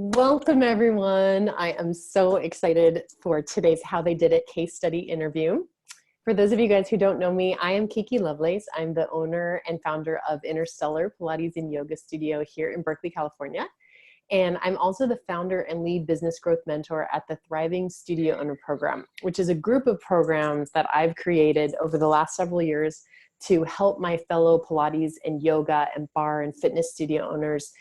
Welcome, everyone. I am so excited for today's How They Did It case study interview. For those of you guys who don't know me, I am Kiki Lovelace. I'm the owner and founder of Interstellar Pilates and Yoga Studio here in Berkeley, California. And I'm also the founder and lead business growth mentor at the Thriving Studio Owner Program, which is a group of programs that I've created over the last several years to help my fellow Pilates and yoga and bar and fitness studio owners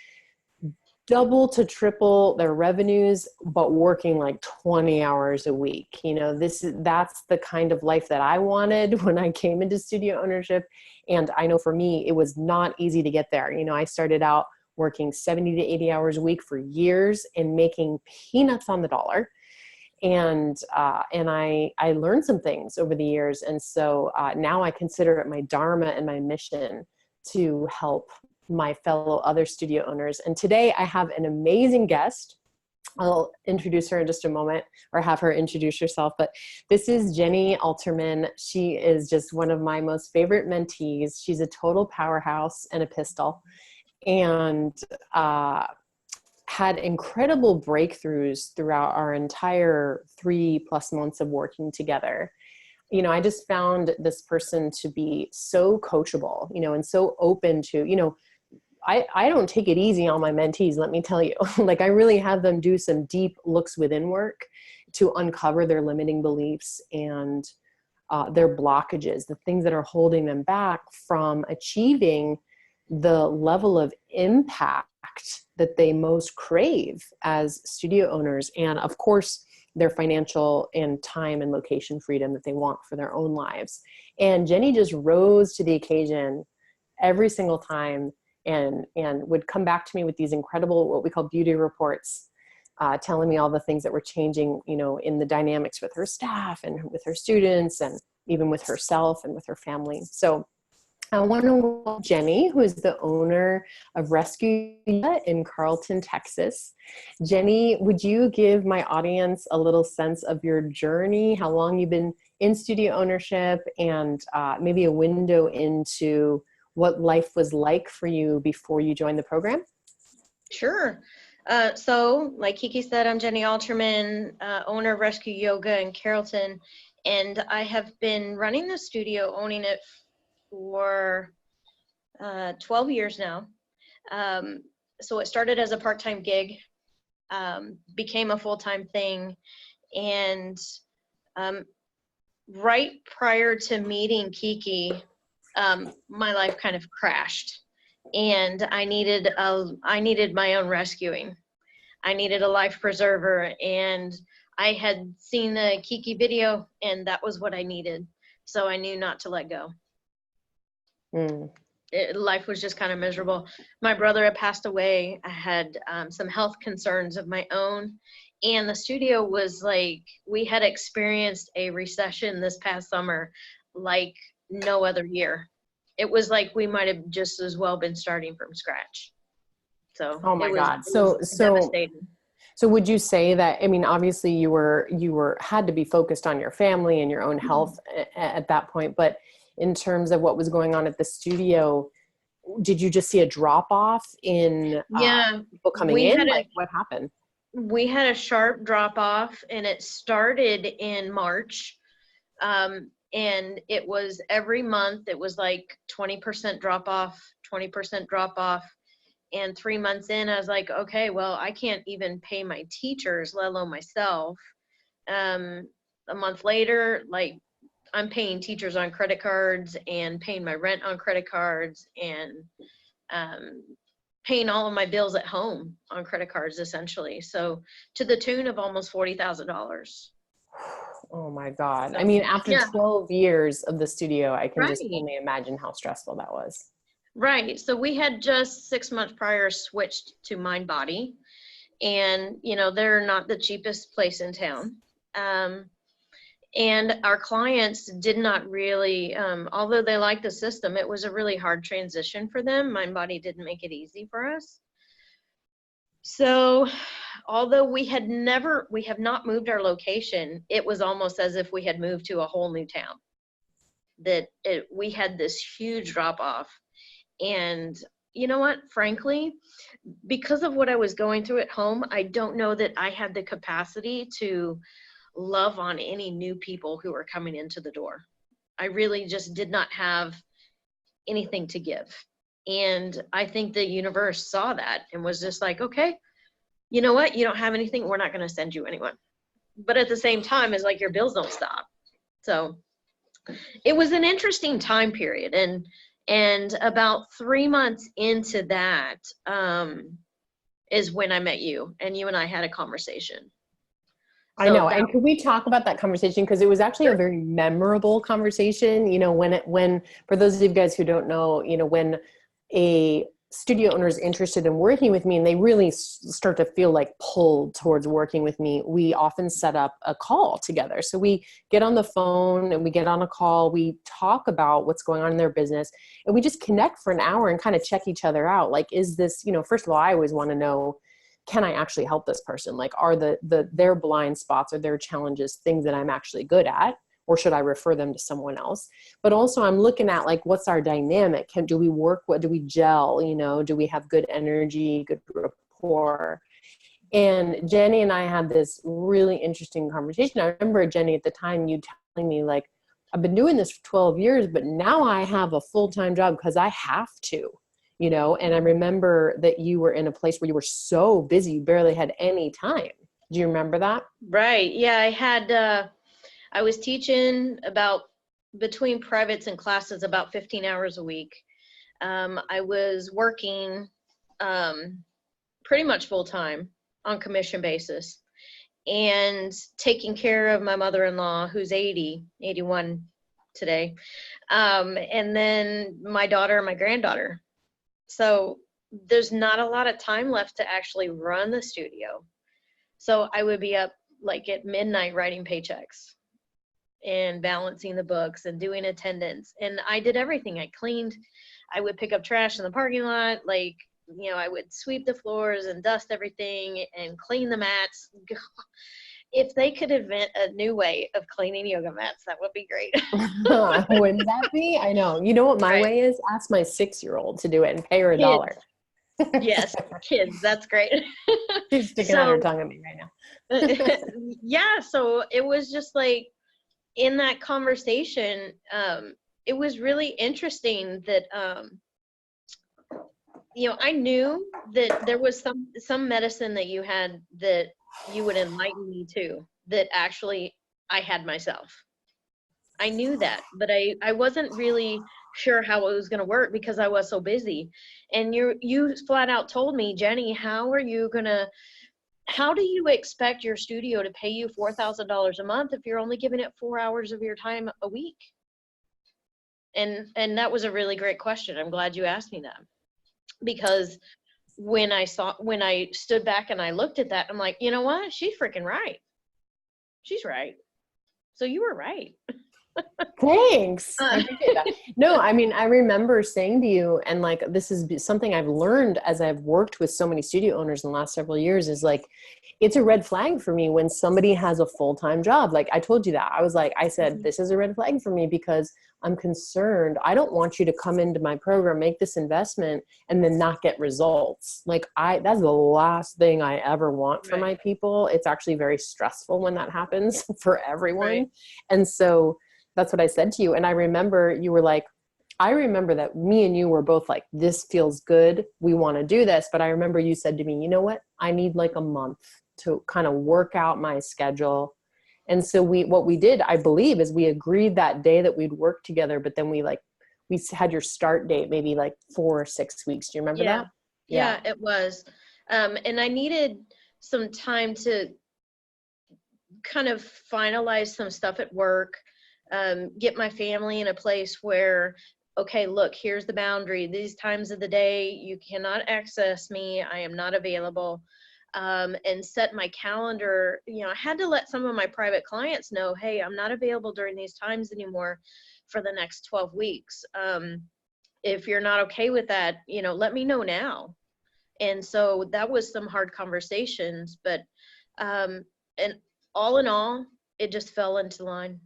double to triple their revenues, but working like 20 hours a week. You know, that's the kind of life that I wanted when I came into studio ownership. And I know for me, it was not easy to get there. You know, I started out working 70 to 80 hours a week for years and making peanuts on the dollar. And I learned some things over the years. And so now I consider it my dharma and my mission to help my fellow other studio owners. And today I have an amazing guest. I'll introduce her in just a moment, or have her introduce herself. But this is Jenny Alterman. She is just one of my most favorite mentees. She's a total powerhouse and a pistol, and had incredible breakthroughs throughout our entire 3+ months of working together. You know, I just found this person to be so coachable, you know, and so open to, you know, I don't take it easy on my mentees, let me tell you. Like, I really have them do some deep looks within work to uncover their limiting beliefs and their blockages, the things that are holding them back from achieving the level of impact that they most crave as studio owners. And of course, their financial and time and location freedom that they want for their own lives. And Jenny just rose to the occasion every single time and would come back to me with these incredible, what we call beauty reports, telling me all the things that were changing, you know, in the dynamics with her staff and with her students and even with herself and with her family. So I want to welcome Jenny, who is the owner of Rescue Yoga in Carlton, Texas. Jenny, would you give my audience a little sense of your journey, how long you've been in studio ownership, and maybe a window into what life was like for you before you joined the program? Sure. So like Kiki said, I'm Jenny Alterman, owner of Rescue Yoga in Carrollton, and I have been running the studio, owning it for 12 years now. So it started as a part-time gig, became a full-time thing, and right prior to meeting Kiki, my life kind of crashed, and I needed my own rescuing. I needed a life preserver, and I had seen the Kiki video, and that was what I needed. So I knew not to let go. Life was just kind of miserable. My brother had passed away. I had some health concerns of my own, and the studio was like, we had experienced a recession this past summer like no other year. It was like we might have just as well been starting from scratch. So oh my God. So devastating. So would you say that, I mean, obviously you had to be focused on your family and your own health at that point, but in terms of what was going on at the studio, did you just see a drop off in people coming in? Like, what happened? We had a sharp drop off, and it started in March. And it was every month, it was like 20% drop off, 20% drop off. And 3 months in, I was like, okay, well, I can't even pay my teachers, let alone myself. A month later, like, I'm paying teachers on credit cards and paying my rent on credit cards and paying all of my bills at home on credit cards, essentially. So to the tune of almost $40,000. Oh my God. I mean, after 12 years of the studio, I can just only imagine how stressful that was. Right. So we had just 6 months prior switched to Mind Body, and, you know, they're not the cheapest place in town. And our clients did not really, although they liked the system, it was a really hard transition for them. Mind Body didn't make it easy for us. So although we have not moved our location, it was almost as if we had moved to a whole new town. We had this huge drop off, and you know what, frankly, because of what I was going through at home, I don't know that I had the capacity to love on any new people who were coming into the door. I really just did not have anything to give. And I think the universe saw that and was just like, okay, you know what? You don't have anything. We're not going to send you anyone. But at the same time, it's like your bills don't stop. So it was an interesting time period. And about 3 months into that is when I met you, and you and I had a conversation. I know. And could we talk about that conversation? Because it was actually a very memorable conversation. You know, when, for those of you guys who don't know, you know, when a studio owner is interested in working with me and they really start to feel like pulled towards working with me, we often set up a call together. So we get on the phone and we get on a call, we talk about what's going on in their business, and we just connect for an hour and kind of check each other out. Like, is this, you know, first of all, I always want to know, can I actually help this person? Like, are their blind spots or their challenges things that I'm actually good at? Or should I refer them to someone else? But also I'm looking at, like, what's our dynamic? Do we work? What do we gel? You know, do we have good energy, good rapport? And Jenny and I had this really interesting conversation. I remember, Jenny, at the time you telling me, like, I've been doing this for 12 years, but now I have a full-time job because I have to, you know? And I remember that you were in a place where you were so busy, you barely had any time. Do you remember that? Right. Yeah, I was teaching about, between privates and classes, about 15 hours a week. I was working pretty much full time on commission basis, and taking care of my mother-in-law, who's 81 today. And then my daughter and my granddaughter. So there's not a lot of time left to actually run the studio. So I would be up like at midnight writing paychecks and balancing the books and doing attendance. And I did everything. I cleaned, I would pick up trash in the parking lot. Like, you know, I would sweep the floors and dust everything and clean the mats. If they could invent a new way of cleaning yoga mats, that would be great. Wouldn't that be? I know. You know what my way is? Ask my 6-year-old to do it and pay her $1. Yes, kids, that's great. She's sticking out her tongue at me right now. Yeah, so it was just like, in that conversation, it was really interesting that, you know, I knew that there was some medicine that you had that you would enlighten me to, that actually I had myself. I knew that, but I wasn't really sure how it was going to work because I was so busy. And you flat out told me, Jenny, how do you expect your studio to pay you $4,000 a month if you're only giving it 4 hours of your time a week? And that was a really great question. I'm glad you asked me that, because when I stood back and I looked at that, I'm like, you know what? She's freaking right. She's right. So you were right. Thanks. I appreciate that. No, I mean, I remember saying to you, and like, this is something I've learned as I've worked with so many studio owners in the last several years, is like, it's a red flag for me when somebody has a full-time job. Like I told you that. I said, this is a red flag for me because I'm concerned. I don't want you to come into my program, make this investment, and then not get results. Like that's the last thing I ever want for my people. It's actually very stressful when that happens for everyone. Right. And so that's what I said to you. And I remember you were like, I remember that me and you were both like, this feels good. We want to do this. But I remember you said to me, you know what? I need like a month to kind of work out my schedule. And so what we did, I believe, is we agreed that day that we'd work together, but then we had your start date, maybe like 4 or 6 weeks. Do you remember that? Yeah, it was. And I needed some time to kind of finalize some stuff at work, get my family in a place where, okay, look, here's the boundary. These times of the day, you cannot access me. I am not available. And set my calendar. You know, I had to let some of my private clients know, hey, I'm not available during these times anymore for the next 12 weeks. If you're not okay with that, you know, let me know now. And so that was some hard conversations, but, and all in all, it just fell into line.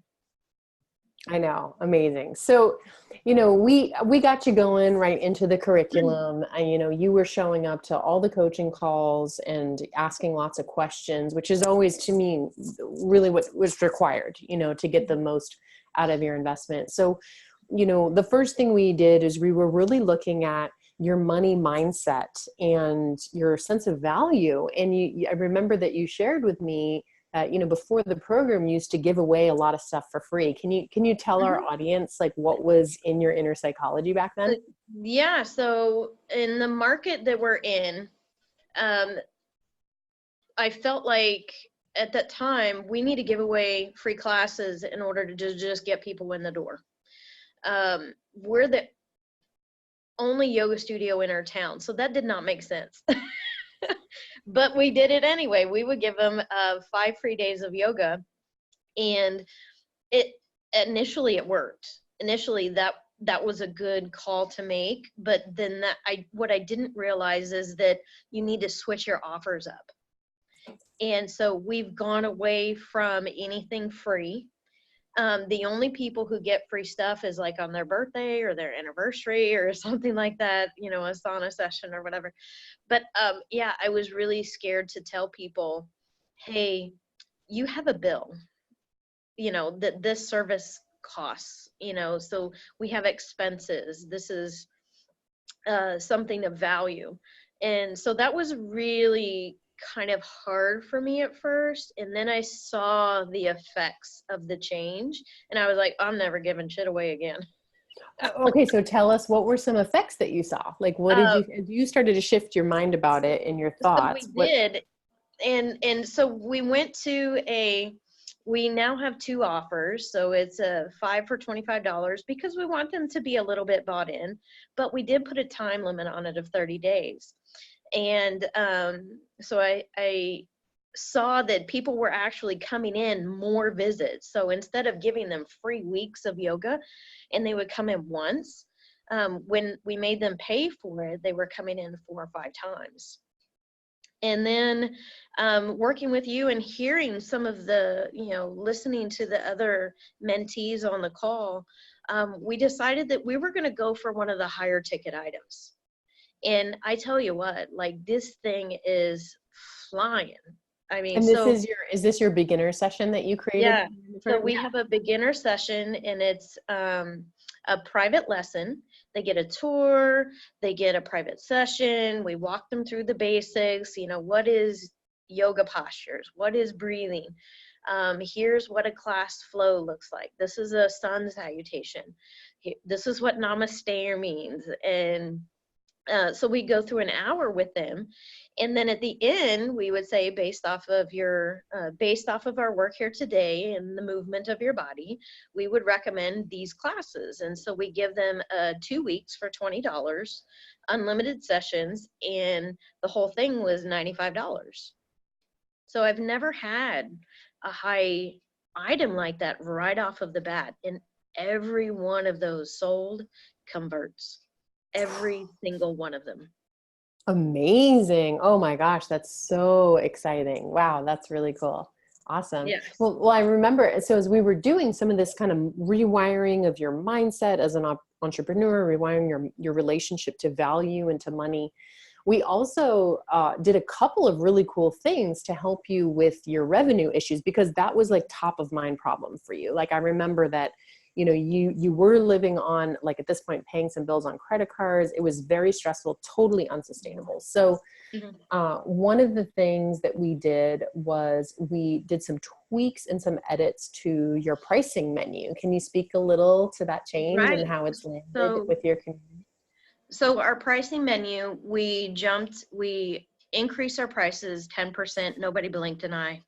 I know. Amazing. So, we got you going right into the curriculum. And, you were showing up to all the coaching calls and asking lots of questions, which is always, to me, really what was required, to get the most out of your investment. So, the first thing we did is we were really looking at your money mindset and your sense of value. And I remember that you shared with me before the program, you used to give away a lot of stuff for free. Can you tell our Mhm. audience like what was in your inner psychology back then? Yeah, so in the market that we're in, um, I felt like at that time we need to give away free classes in order to just get people in the door. We're the only yoga studio in our town, so that did not make sense. But we did it anyway. We would give them 5 free days of yoga, and it initially it worked. Initially that was a good call to make, but then what I didn't realize is that you need to switch your offers up. And so we've gone away from anything free. The only people who get free stuff is like on their birthday or their anniversary or something like that, a sauna session or whatever. But yeah, I was really scared to tell people, hey, you have a bill, that this service costs, so we have expenses. This is something of value. And so that was really kind of hard for me at first. And then I saw the effects of the change and I was like, I'm never giving shit away again. Okay, so tell us, what were some effects that you saw? Like, what did Uh, you started to shift your mind about it and your so we thoughts? What? did. And so we went to we now have 2 offers. So it's a 5 for $25 because we want them to be a little bit bought in, but we did put a time limit on it of 30 days. And so I saw that people were actually coming in more visits. So instead of giving them free weeks of yoga and they would come in once, when we made them pay for it, they were coming in 4 or 5 times. And then working with you and hearing some of the, listening to the other mentees on the call, we decided that we were going to go for one of the higher ticket items. And I tell you what, like this thing is flying. I mean, And this so is this your beginner session that you created? yeah. So we have a beginner session and it's a private lesson. They get a tour, they get a private session. We walk them through the basics, what is yoga postures? What is breathing? Here's what a class flow looks like. This is a sun salutation. This is what namaste means. And so we go through an hour with them, and then at the end we would say, based off of our work here today and the movement of your body, we would recommend these classes. And so we give them 2 weeks for $20, unlimited sessions, and the whole thing was $95. So I've never had a high item like that right off of the bat, and every one of those sold converts. Every single one of them. Amazing. Oh my gosh, that's so exciting. Wow, that's really cool. Awesome. Yes. Well, I remember, so as we were doing some of this kind of rewiring of your mindset as an entrepreneur, rewiring your relationship to value and to money, we also did a couple of really cool things to help you with your revenue issues, because that was like top of mind problem for you. Like I remember that you were living on, like at this point, paying some bills on credit cards. It was very stressful, totally unsustainable. So Mhm. one of the things that we did was we did some tweaks and some edits to your pricing menu. Can you speak a little to that change and Right. how it's landed So, with your community? so our pricing menu, we increased our prices 10%. Nobody blinked an eye.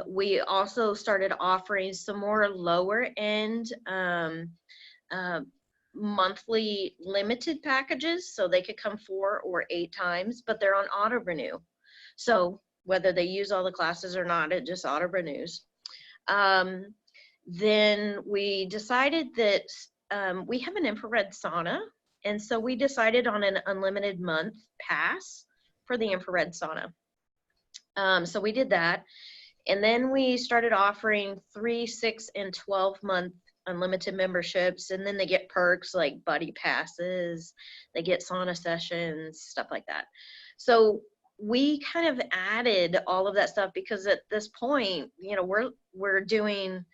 We also started offering some more lower end uh, monthly limited packages, so they could come 4 or 8 times, but they're on auto renew. So whether they use all the classes or not, it just auto renews. Then we decided that we have an infrared sauna, and so we decided on an unlimited month pass for the infrared sauna. So we did that. And then we started offering 3, 6, and 12-month unlimited memberships. And then they get perks like buddy passes, they get sauna sessions, stuff like that. So we kind of added all of that stuff because at this point, we're doing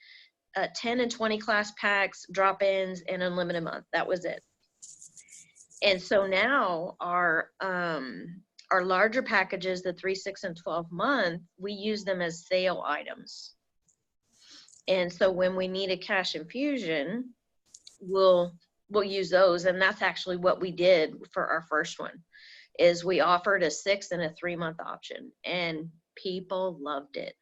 10 and 20 class packs, drop-ins, and unlimited month. That was it. And so now our larger packages, the 3, 6, and 12 month, we use them as sale items. And so when we need a cash infusion, we'll use those. And that's actually what we did for our first one, is we offered a 6 and a 3-month option, and people loved it.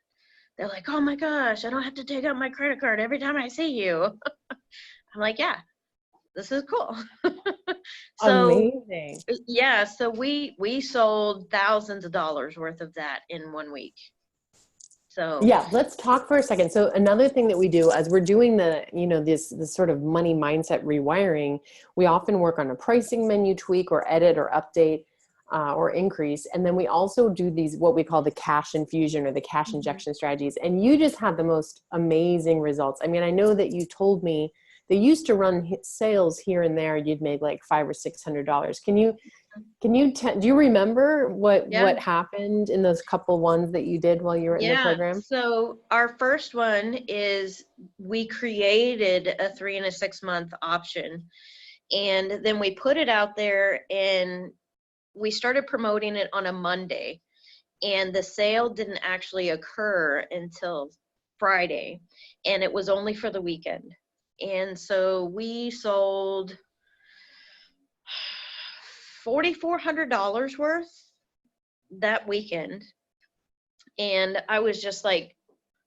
They're like, oh my gosh, I don't have to take out my credit card every time I see you. I'm like, yeah, this is cool. So amazing. yeah, so we sold thousands of dollars worth of that in 1 week. So yeah, let's talk for a second. So another thing that we do as we're doing the, this sort of money mindset rewiring, we often work on a pricing menu tweak or edit or update or increase. And then we also do these, what we call the cash infusion or the cash injection strategies. And you just have the most amazing results. I mean, I know that you told me they used to run sales here and there. You'd make like $500 or $600. Do you remember what happened in those couple ones that you did while you were in the program? So our first one is we created a 3 and a 6 month option, and then we put it out there and we started promoting it on a Monday, and the sale didn't actually occur until Friday, and it was only for the weekend. And so we sold $4,400 worth that weekend. And I was just like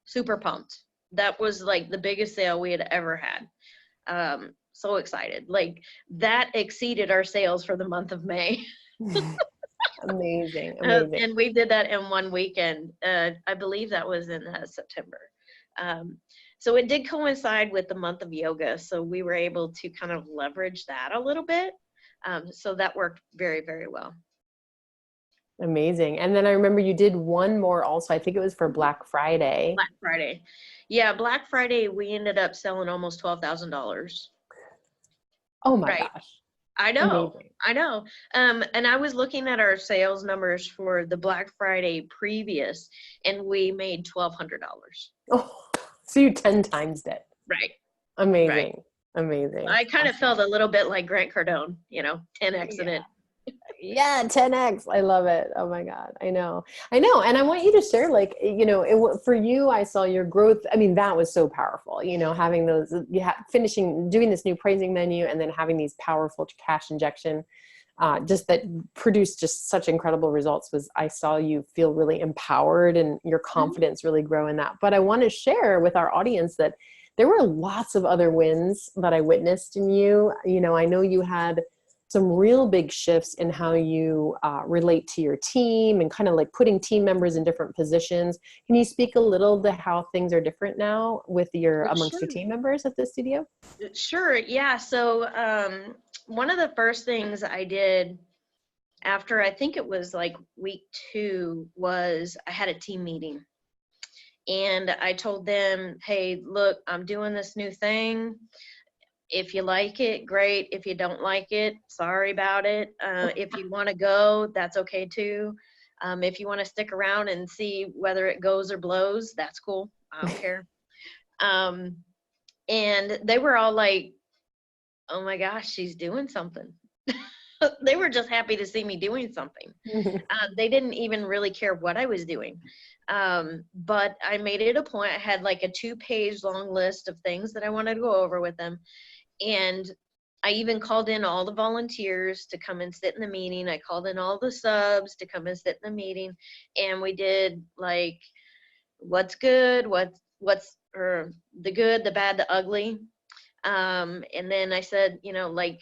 super pumped. That was like the biggest sale we had ever had. So excited. Like that exceeded our sales for the month of May. Amazing. And we did that in 1 weekend. I believe that was in September. So it did coincide with the month of yoga. So we were able to kind of leverage that a little bit. So that worked very, very well. Amazing. And then I remember you did one more also. I think it was for Black Friday. Black Friday. Yeah, Black Friday, we ended up selling almost $12,000. Oh my gosh. I know. Amazing. I know. And I was looking at our sales numbers for the Black Friday previous, and we made $1,200. Oh, so you 10 times it. Right. Amazing. Right. Amazing. I kind of felt a little bit like Grant Cardone, 10X in it. Yeah, 10X. I love it. Oh my God. I know. And I want you to share, like, for you, I saw your growth. I mean, that was so powerful, having those, doing this new pricing menu and then having these powerful cash injection, just that produced just such incredible results. I saw you feel really empowered and your confidence really grow in that. But I want to share with our audience that there were lots of other wins that I witnessed in you. I know you had some real big shifts in how you relate to your team and kind of like putting team members in different positions. Can you speak a little to how things are different now with amongst your team members at the studio? Sure. Yeah. So one of the first things I did after, I think it was like week 2, was I had a team meeting. And I told them, hey, look, I'm doing this new thing. If you like it, great. If you don't like it, sorry about it. If you want to go, that's okay too. If you want to stick around and see whether it goes or blows, that's cool. I don't care. And they were all like, oh my gosh, she's doing something. They were just happy to see me doing something. They didn't even really care what I was doing. But I made it a point. I had like a 2-page long list of things that I wanted to go over with them. And I even called in all the volunteers to come and sit in the meeting. I called in all the subs to come and sit in the meeting. And we did like, what's good, what's the good, the bad, the ugly. And then I said, like,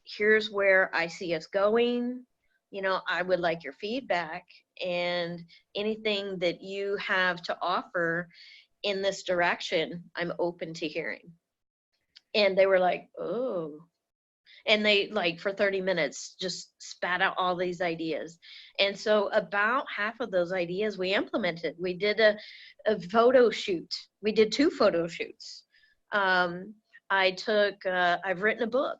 here's where I see us going. I would like your feedback and anything that you have to offer in this direction, I'm open to hearing. And they were like, oh. And they like for 30 minutes just spat out all these ideas. And so about half of those ideas we implemented. We did a photo shoot. We did 2 photo shoots. I've written a book,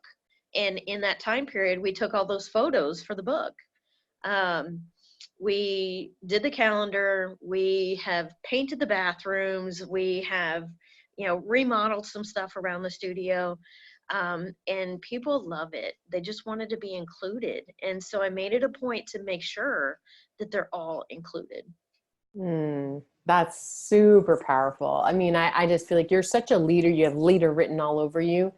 and in that time period, we took all those photos for the book. We did the calendar. We have painted the bathrooms. We have, remodeled some stuff around the studio. And people love it. They just wanted to be included. And so I made it a point to make sure that they're all included. That's super powerful. I mean, I just feel like you're such a leader. You have leader written all over you.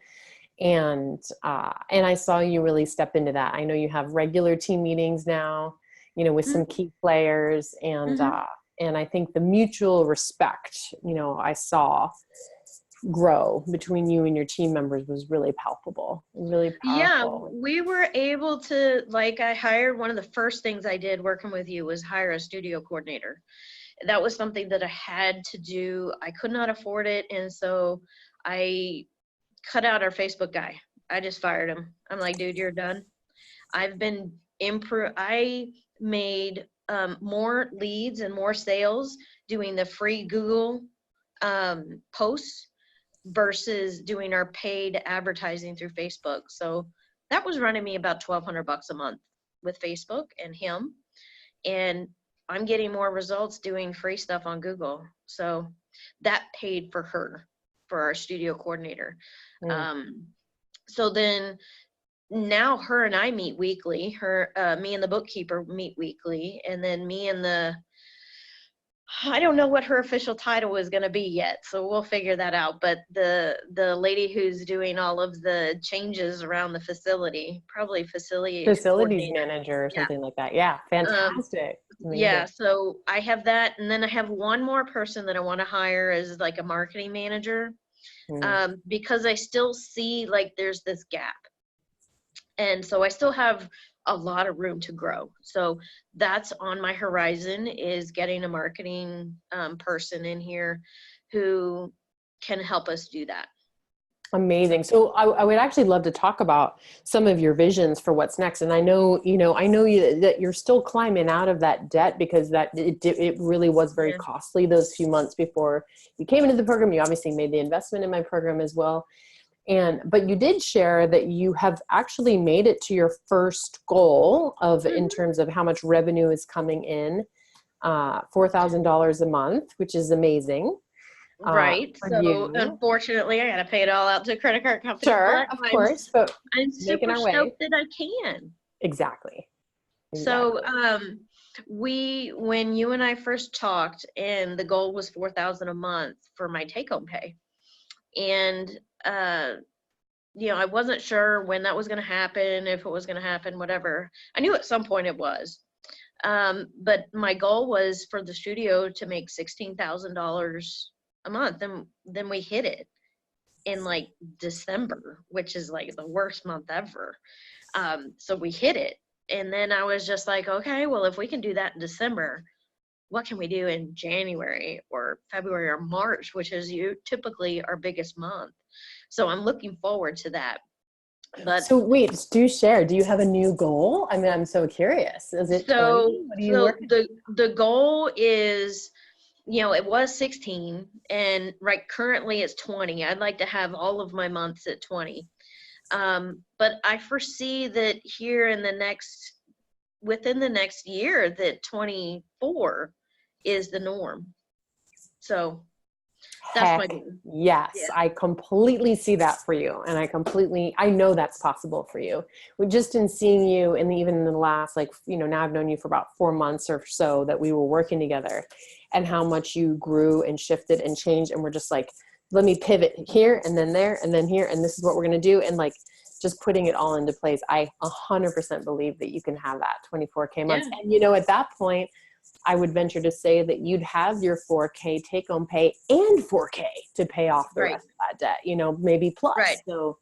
And I saw you really step into that. I know you have regular team meetings now, with some key players, and I think the mutual respect, I saw grow between you and your team members was really palpable, really powerful. Yeah, we were able to, I hired, one of the first things I did working with you was hire a studio coordinator. That was something that I had to do. I could not afford it. And so I cut out our Facebook guy. I just fired him. I'm like, dude, you're done. I made more leads and more sales doing the free Google posts versus doing our paid advertising through Facebook. So that was running me about $1,200 a month with Facebook and him. And I'm getting more results doing free stuff on Google. So that paid for our studio coordinator. So then now her and I meet weekly. Me and the bookkeeper meet weekly, and then me and I don't know what her official title is going to be yet, so we'll figure that out. But the lady who's doing all of the changes around the facility, probably facilities manager or something like that. Yeah, fantastic. Yeah, so I have that, and then I have one more person that I want to hire as like a marketing manager, because I still see there's this gap. And so I still have a lot of room to grow. So that's on my horizon, is getting a marketing person in here who can help us do that. Amazing. So I would actually love to talk about some of your visions for what's next. And I know that you're still climbing out of that debt, because it really was very costly those few months before you came into the program. You obviously made the investment in my program as well. But you did share that you have actually made it to your first goal in terms of how much revenue is coming in, $4,000 a month, which is amazing. Right. So unfortunately, I got to pay it all out to a credit card company. Sure, of course. But I'm super stoked that I can. Exactly. So when you and I first talked, and the goal was $4,000 a month for my take-home pay, and I wasn't sure when that was going to happen, if it was going to happen, whatever. I knew at some point it was. But my goal was for the studio to make $16,000 a month. And then we hit it in December, which is the worst month ever. So we hit it. And then I was just like, okay, well, if we can do that in December, what can we do in January or February or March, which is typically our biggest month. So I'm looking forward to that. But so wait, do share. Do you have a new goal? I mean, I'm so curious. Is it 20? What are you working? The goal is, it was 16, and currently it's 20. I'd like to have all of my months at 20. But I foresee that within the next year, that 24 is the norm. So that's my goal. Yes, yeah. I completely see that for you. And I know that's possible for you. Just in seeing you, and even in the last, now I've known you for about 4 months or so that we were working together, and how much you grew and shifted and changed. And we're just let me pivot here and then there and then here. And this is what we're going to do. And just putting it all into place. I 100% believe that you can have that 24K months. Yeah. And at that point, I would venture to say that you'd have your 4K take-home pay and 4K to pay off the rest of that debt, maybe plus. Right. So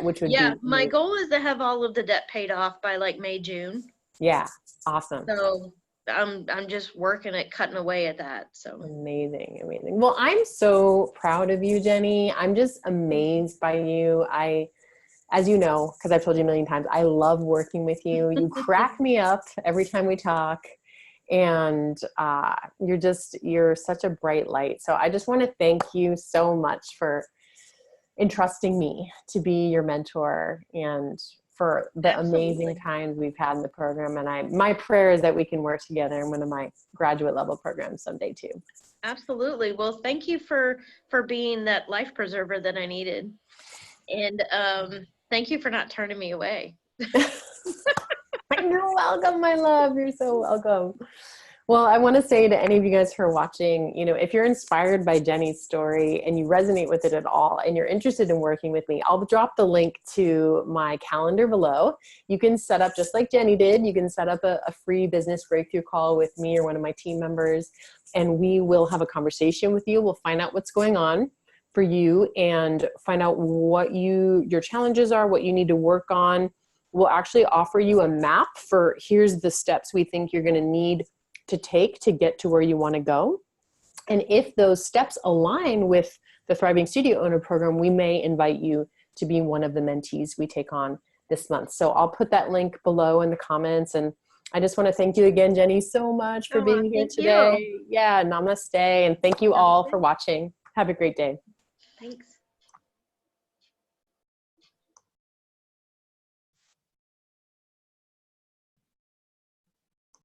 which would be my goal is to have all of the debt paid off by May, June. Yeah. Awesome. So I'm just working at cutting away at that. So amazing. Well, I'm so proud of you, Jenny. I'm just amazed by you. as you know, because I've told you a million times, I love working with you. You crack me up every time we talk. And you're such a bright light. So I just want to thank you so much for entrusting me to be your mentor and for the amazing times we've had in the program. And my prayer is that we can work together in one of my graduate level programs someday too. Absolutely. Well, thank you for being that life preserver that I needed. And thank you for not turning me away. You're welcome, my love. You're so welcome. Well, I want to say to any of you guys who are watching, you know, if you're inspired by Jenny's story and you resonate with it at all and you're interested in working with me, I'll drop the link to my calendar below. You can set up, just like Jenny did, you can set up a free business breakthrough call with me or one of my team members, and we will have a conversation with you. We'll find out what's going on for you and find out what your challenges are, what you need to work on. We'll actually offer you a map for here's the steps we think you're going to need to take to get to where you want to go. And if those steps align with the Thriving Studio Owner program, we may invite you to be one of the mentees we take on this month. So I'll put that link below in the comments. And I just want to thank you again, Jenny, so much for being here today. Yeah, namaste. And thank you all for watching. Have a great day. Thanks.